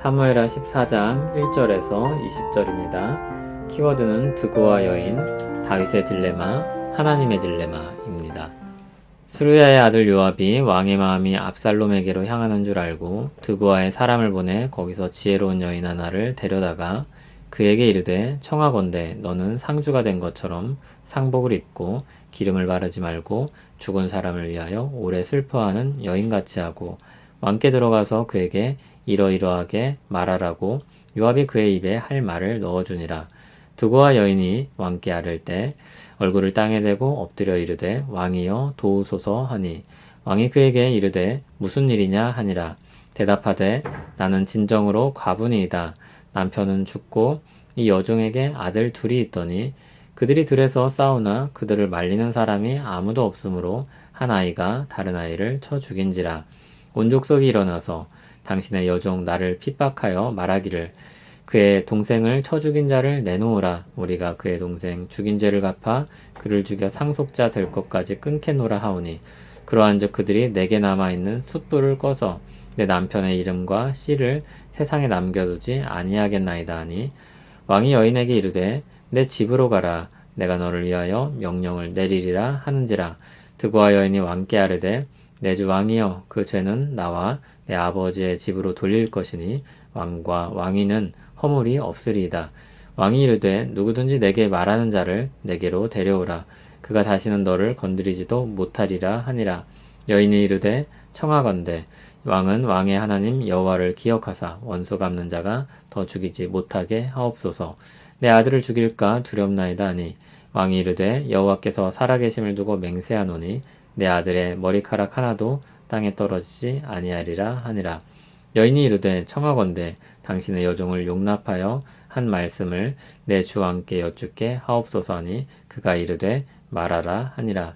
사무엘하 14장 1절에서 20절입니다. 키워드는 드고와 여인, 다윗의 딜레마, 하나님의 딜레마입니다. 수르야의 아들 요압이 왕의 마음이 압살롬에게로 향하는 줄 알고 드고아에 사람을 보내 거기서 지혜로운 여인 하나를 데려다가 그에게 이르되 청하건대 너는 상주가 된 것처럼 상복을 입고 기름을 바르지 말고 죽은 사람을 위하여 오래 슬퍼하는 여인같이 하고 왕께 들어가서 그에게 이러이러하게 말하라고 요압이 그의 입에 할 말을 넣어주니라. 드고와 여인이 왕께 아를 때 얼굴을 땅에 대고 엎드려 이르되 왕이여 도우소서 하니 왕이 그에게 이르되 무슨 일이냐 하니라. 대답하되 나는 진정으로 과부니이다. 남편은 죽고 이 여종에게 아들 둘이 있더니 그들이 들에서 싸우나 그들을 말리는 사람이 아무도 없으므로 한 아이가 다른 아이를 쳐 죽인지라. 온 족속이 일어나서 당신의 여종 나를 핍박하여 말하기를 그의 동생을 쳐 죽인 자를 내놓으라. 우리가 그의 동생 죽인 죄를 갚아 그를 죽여 상속자 될 것까지 끊게노라 하오니 그러한즉 그들이 내게 남아있는 숯불을 꺼서 내 남편의 이름과 씨를 세상에 남겨두지 아니하겠나이다 하니 왕이 여인에게 이르되 내 집으로 가라. 내가 너를 위하여 명령을 내리리라 하는지라. 드고와 여인이 왕께 아뢰되 내 주 왕이여 그 죄는 나와 내 아버지의 집으로 돌릴 것이니 왕과 왕위는 허물이 없으리이다. 왕이 이르되 누구든지 내게 말하는 자를 내게로 데려오라. 그가 다시는 너를 건드리지도 못하리라 하니라. 여인이 이르되 청하건대 왕은 왕의 하나님 여호와를 기억하사 원수 갚는 자가 더 죽이지 못하게 하옵소서. 내 아들을 죽일까 두렵나이다 하니 왕이 이르되 여호와께서 살아계심을 두고 맹세하노니 내 아들의 머리카락 하나도 땅에 떨어지지 아니하리라 하니라. 여인이 이르되 청하건대 당신의 여종을 용납하여 한 말씀을 내 주 왕께 여쭙게 하옵소서 하니 그가 이르되 말하라 하니라.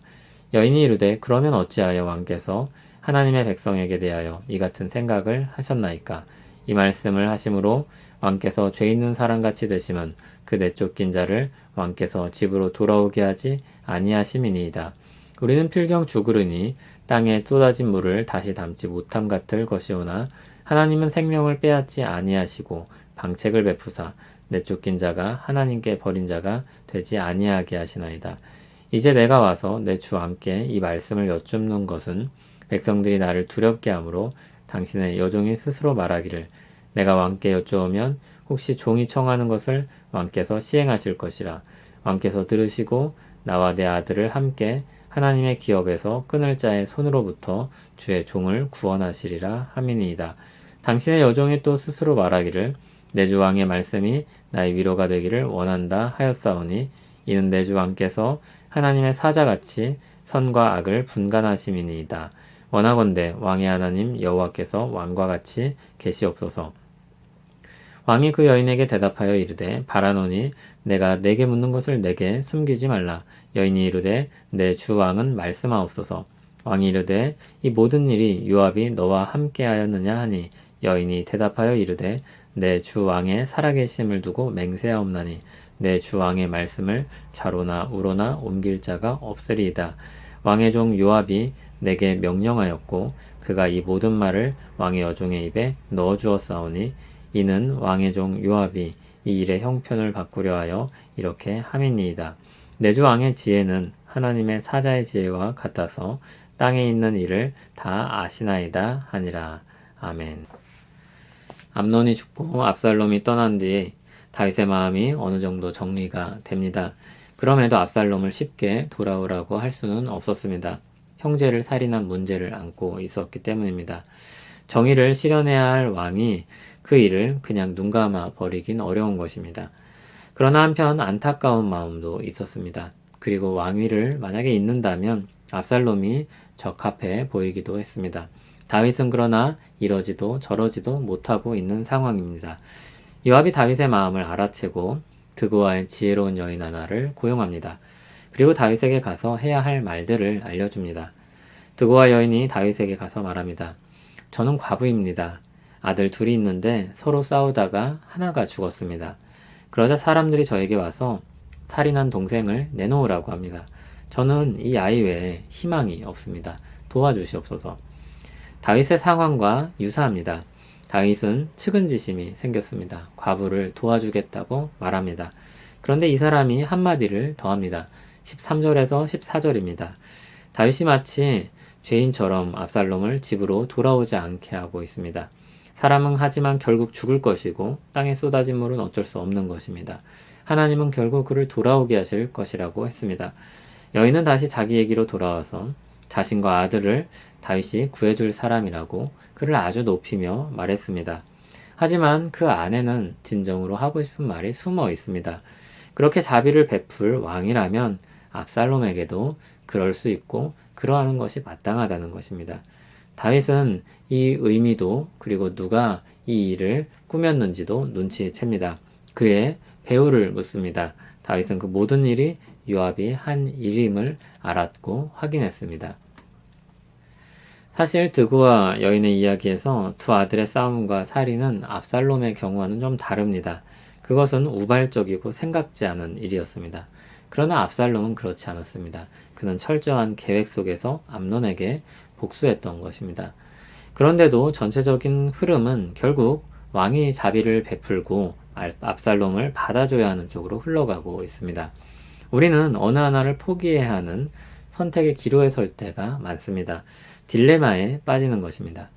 여인이 이르되 그러면 어찌하여 왕께서 하나님의 백성에게 대하여 이 같은 생각을 하셨나이까? 이 말씀을 하심으로 왕께서 죄 있는 사람같이 되심은 그 내쫓긴 자를 왕께서 집으로 돌아오게 하지 아니하심이니이다. 우리는 필경 죽으리니 땅에 쏟아진 물을 다시 담지 못함 같을 것이오나 하나님은 생명을 빼앗지 아니하시고 방책을 베푸사 내쫓긴 자가 하나님께 버린 자가 되지 아니하게 하시나이다. 이제 내가 와서 내 주 왕께 이 말씀을 여쭙는 것은 백성들이 나를 두렵게 하므로 당신의 여종이 스스로 말하기를 내가 왕께 여쭈오면 혹시 종이 청하는 것을 왕께서 시행하실 것이라. 왕께서 들으시고 나와 내 아들을 함께 하나님의 기업에서 끊을 자의 손으로부터 주의 종을 구원하시리라 함이니이다. 당신의 여종이 또 스스로 말하기를 내 주 왕의 말씀이 나의 위로가 되기를 원한다 하였사오니 이는 내 주 왕께서 하나님의 사자같이 선과 악을 분간하심이니이다. 원하건대 왕의 하나님 여호와께서 왕과 같이 계시옵소서. 왕이 그 여인에게 대답하여 이르되 바라노니 내가 내게 묻는 것을 내게 숨기지 말라. 여인이 이르되 내 주 왕은 말씀하옵소서. 왕이 이르되 이 모든 일이 요압이 너와 함께하였느냐 하니 여인이 대답하여 이르되 내 주 왕의 살아계심을 두고 맹세하옵나니 내 주 왕의 말씀을 좌로나 우로나 옮길 자가 없으리이다. 왕의 종 요압이 내게 명령하였고 그가 이 모든 말을 왕의 여종의 입에 넣어주었사오니 이는 왕의 종 요압이 이 일의 형편을 바꾸려 하여 이렇게 함이니이다. 내 주 왕의 지혜는 하나님의 사자의 지혜와 같아서 땅에 있는 일을 다 아시나이다 하니라. 아멘. 암논이 죽고 압살롬이 떠난 뒤 다윗의 마음이 어느 정도 정리가 됩니다. 그럼에도 압살롬을 쉽게 돌아오라고 할 수는 없었습니다. 형제를 살인한 문제를 안고 있었기 때문입니다. 정의를 실현해야 할 왕이 그 일을 그냥 눈감아 버리긴 어려운 것입니다. 그러나 한편 안타까운 마음도 있었습니다. 그리고 왕위를 만약에 잇는다면 압살롬이 적합해 보이기도 했습니다. 다윗은 그러나 이러지도 저러지도 못하고 있는 상황입니다. 요압이 다윗의 마음을 알아채고 드고아의 지혜로운 여인 하나를 고용합니다. 그리고 다윗에게 가서 해야 할 말들을 알려줍니다. 드고아 여인이 다윗에게 가서 말합니다. 저는 과부입니다. 아들 둘이 있는데 서로 싸우다가 하나가 죽었습니다. 그러자 사람들이 저에게 와서 살인한 동생을 내놓으라고 합니다. 저는 이 아이 외에 희망이 없습니다. 도와주시옵소서. 다윗의 상황과 유사합니다. 다윗은 측은지심이 생겼습니다. 과부를 도와주겠다고 말합니다. 그런데 이 사람이 한마디를 더합니다. 13절에서 14절입니다. 다윗이 마치 죄인처럼 압살롬을 집으로 돌아오지 않게 하고 있습니다. 사람은 하지만 결국 죽을 것이고 땅에 쏟아진 물은 어쩔 수 없는 것입니다. 하나님은 결국 그를 돌아오게 하실 것이라고 했습니다. 여인은 다시 자기 얘기로 돌아와서 자신과 아들을 다윗이 구해줄 사람이라고 그를 아주 높이며 말했습니다. 하지만 그 안에는 진정으로 하고 싶은 말이 숨어 있습니다. 그렇게 자비를 베풀 왕이라면 압살롬에게도 그럴 수 있고 그러하는 것이 마땅하다는 것입니다. 다윗은 이 의미도 그리고 누가 이 일을 꾸몄는지도 눈치챕니다. 그의 배우를 묻습니다. 다윗은 그 모든 일이 요압이 한 일임을 알았고 확인했습니다. 사실 드고와 여인의 이야기에서 두 아들의 싸움과 살인은 압살롬의 경우와는 좀 다릅니다. 그것은 우발적이고 생각지 않은 일이었습니다. 그러나 압살롬은 그렇지 않았습니다. 그는 철저한 계획 속에서 암논에게 복수했던 것입니다. 그런데도 전체적인 흐름은 결국 왕이 자비를 베풀고 압살롬을 받아줘야 하는 쪽으로 흘러가고 있습니다. 우리는 어느 하나를 포기해야 하는 선택의 기로에 설 때가 많습니다. 딜레마에 빠지는 것입니다.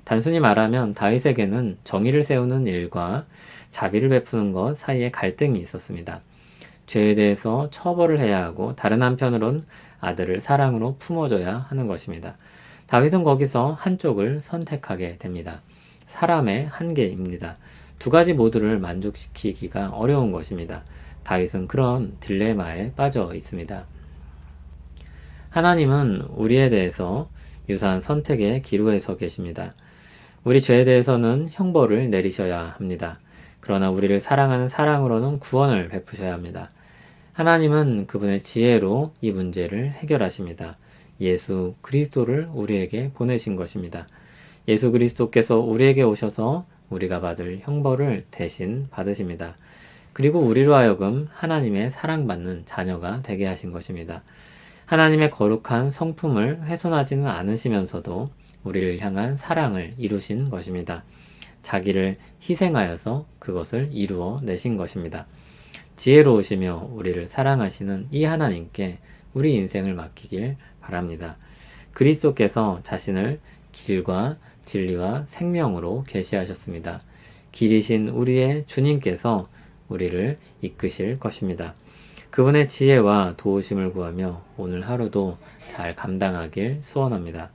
단순히 말하면 다윗에게는 정의를 세우는 일과 자비를 베푸는 것 사이에 갈등이 있었습니다. 죄에 대해서 처벌을 해야 하고 다른 한편으론 아들을 사랑으로 품어줘야 하는 것입니다. 다윗은 거기서 한쪽을 선택하게 됩니다. 사람의 한계입니다. 두 가지 모두를 만족시키기가 어려운 것입니다. 다윗은 그런 딜레마에 빠져 있습니다. 하나님은 우리에 대해서 유사한 선택의 기로에 서 계십니다. 우리 죄에 대해서는 형벌을 내리셔야 합니다. 그러나 우리를 사랑하는 사랑으로는 구원을 베푸셔야 합니다. 하나님은 그분의 지혜로 이 문제를 해결하십니다. 예수 그리스도를 우리에게 보내신 것입니다. 예수 그리스도께서 우리에게 오셔서 우리가 받을 형벌을 대신 받으십니다. 그리고 우리로 하여금 하나님의 사랑받는 자녀가 되게 하신 것입니다. 하나님의 거룩한 성품을 훼손하지는 않으시면서도 우리를 향한 사랑을 이루신 것입니다. 자기를 희생하여서 그것을 이루어 내신 것입니다. 지혜로우시며 우리를 사랑하시는 이 하나님께 우리 인생을 맡기길 바랍니다. 그리스도께서 자신을 길과 진리와 생명으로 계시하셨습니다. 길이신 우리의 주님께서 우리를 이끄실 것입니다. 그분의 지혜와 도우심을 구하며 오늘 하루도 잘 감당하길 소원합니다.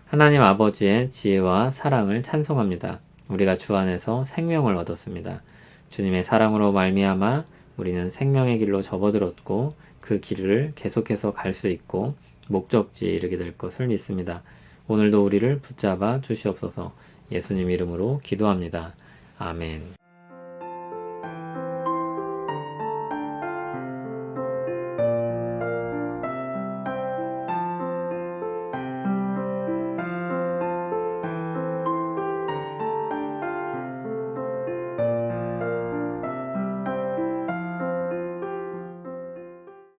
하나님 아버지의 지혜와 사랑을 찬송합니다. 우리가 주 안에서 생명을 얻었습니다. 주님의 사랑으로 말미암아 우리는 생명의 길로 접어들었고 그 길을 계속해서 갈 수 있고 목적지에 이르게 될 것을 믿습니다. 오늘도 우리를 붙잡아 주시옵소서. 예수님 이름으로 기도합니다. 아멘.